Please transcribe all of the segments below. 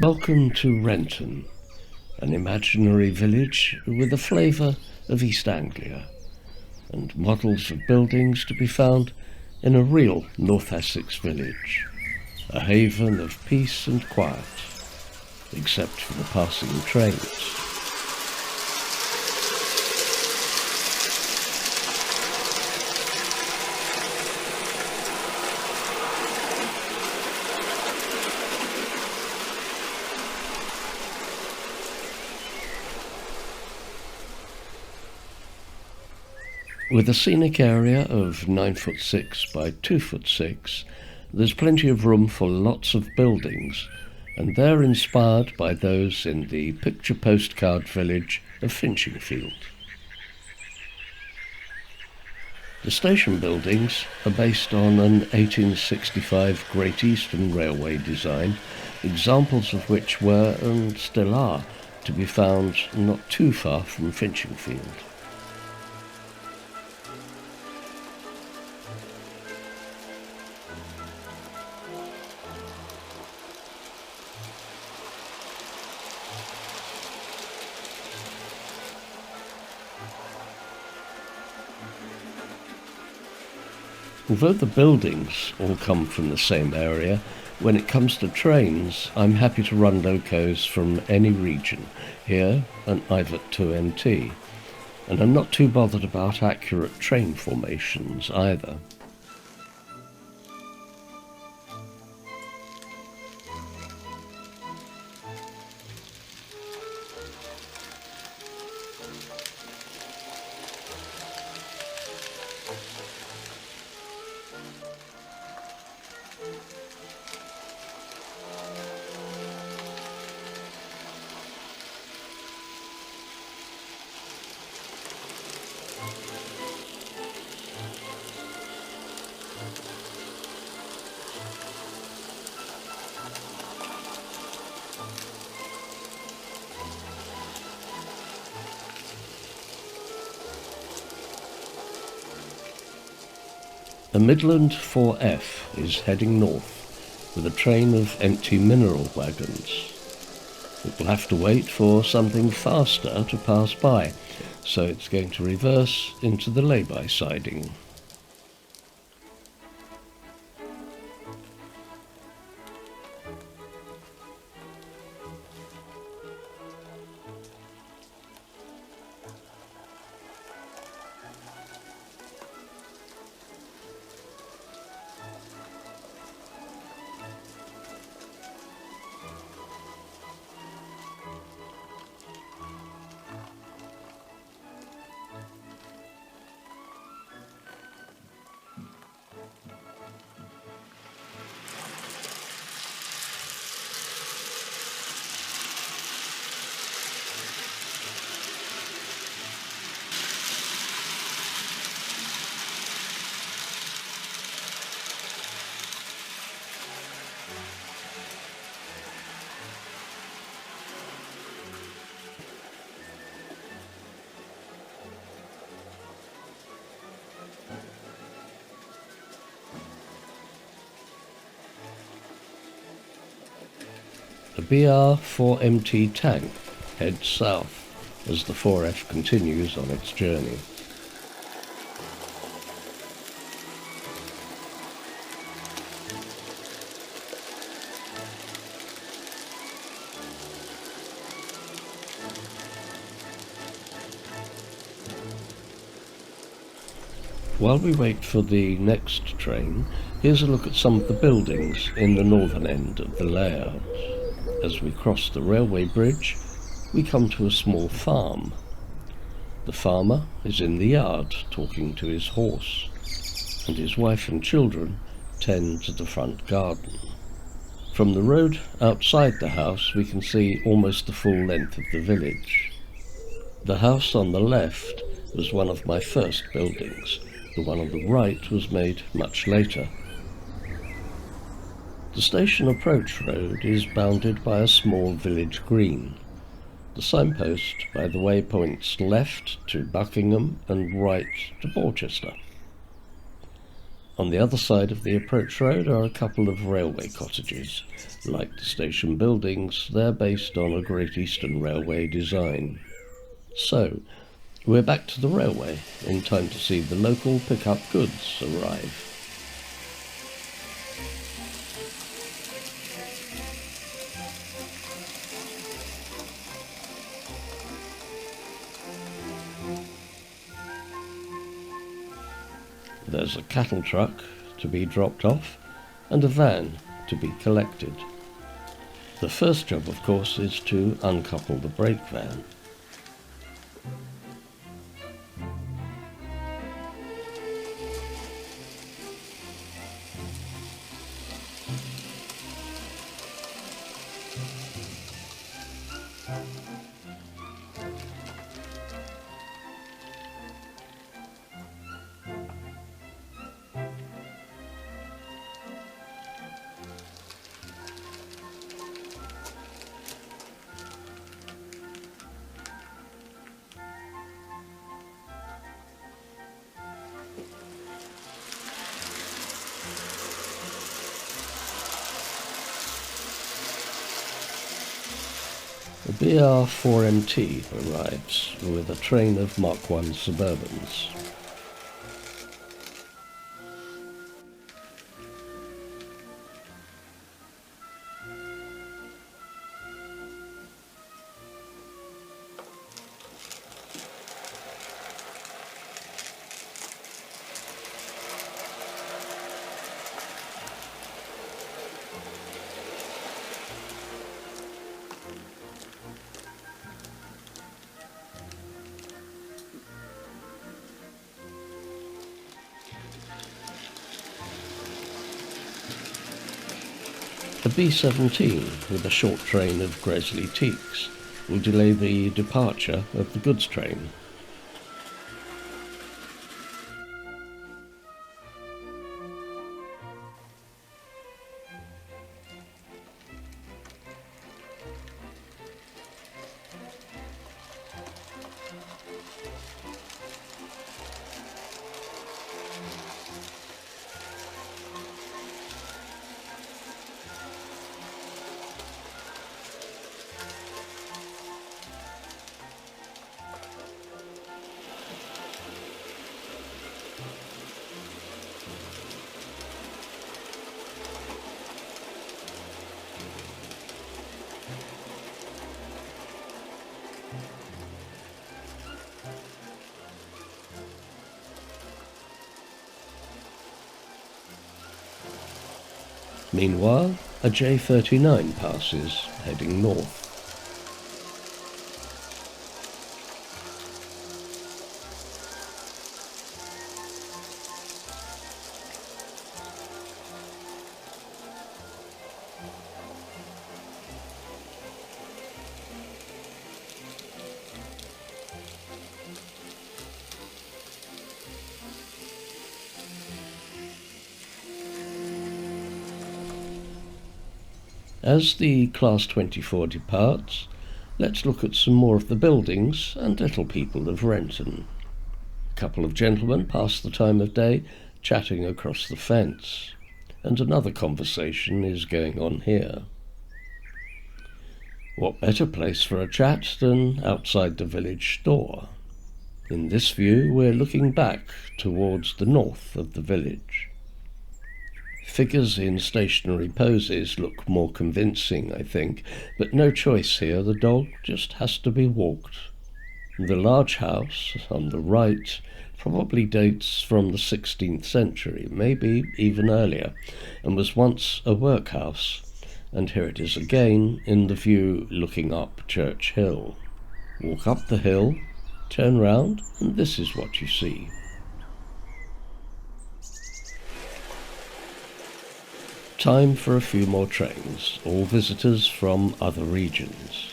Welcome to Wrenton, an imaginary village with a flavour of East Anglia, and models of buildings to be found in a real North Essex village, a haven of peace and quiet, except for the passing trains. With a scenic area of 9'6" by 2'6", there's plenty of room for lots of buildings, and they're inspired by those in the picture postcard village of Finchingfield. The station buildings are based on an 1865 Great Eastern Railway design, examples of which were, and still are, to be found not too far from Finchingfield. Although the buildings all come from the same area, when it comes to trains, I'm happy to run locos from any region, here and either at 2MT, and I'm not too bothered about accurate train formations either. The Midland 4F is heading north with a train of empty mineral wagons. It will have to wait for something faster to pass by, so it's going to reverse into the lay-by siding. The BR4MT tank heads south as the 4F continues on its journey. While we wait for the next train, here's a look at some of the buildings in the northern end of the layout. As we cross the railway bridge, we come to a small farm. The farmer is in the yard talking to his horse, and his wife and children tend to the front garden. From the road outside the house we can see almost the full length of the village. The house on the left was one of my first buildings. The one on the right was made much later. The station approach road is bounded by a small village green. The signpost, by the way, points left to Buckingham and right to Borchester. On the other side of the approach road are a couple of railway cottages. Like the station buildings, they're based on a Great Eastern Railway design. So, we're back to the railway in time to see the local pick-up goods arrive. There's a cattle truck to be dropped off and a van to be collected. The first job, of course, is to uncouple the brake van. The BR4MT arrives with a train of Mark I Suburbans. The B17, with a short train of Gresley teaks, will delay the departure of the goods train. Meanwhile, a J39 passes, heading north. As the Class 24 departs, let's look at some more of the buildings and little people of Wrenton. A couple of gentlemen pass the time of day chatting across the fence, and another conversation is going on here. What better place for a chat than outside the village store? In this view, we're looking back towards the north of the village. Figures in stationary poses look more convincing, I think, but no choice here, the dog just has to be walked. The large house on the right probably dates from the 16th century, maybe even earlier, and was once a workhouse, and here it is again in the view looking up Church Hill. Walk up the hill, turn round, and this is what you see. Time for a few more trains, all visitors from other regions.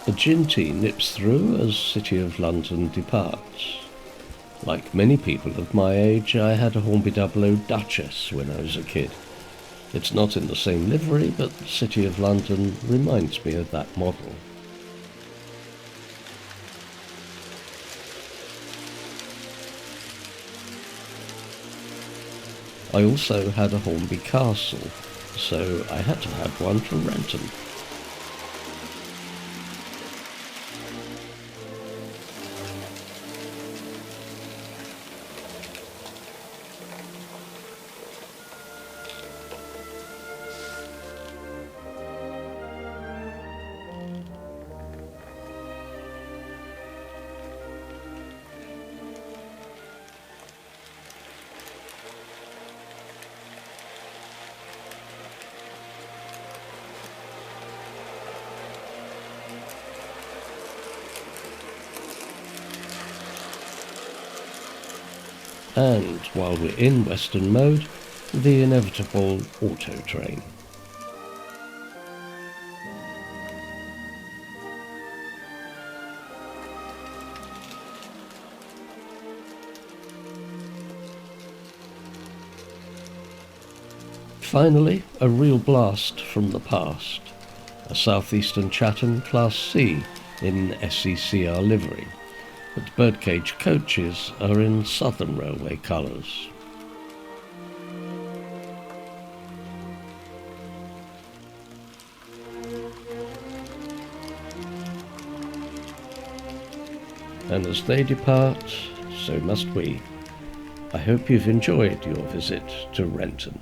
A Ginty nips through as City of London departs. Like many people of my age, I had a Hornby 00 Duchess when I was a kid. It's not in the same livery, but the City of London reminds me of that model. I also had a Hornby Castle, so I had to have one for Wrenton. And while we're in Western mode, the inevitable auto train. Finally, a real blast from the past. A Southeastern Chatham Class C in SECR livery, but the birdcage coaches are in Southern Railway colours. And as they depart, so must we. I hope you've enjoyed your visit to Wrenton.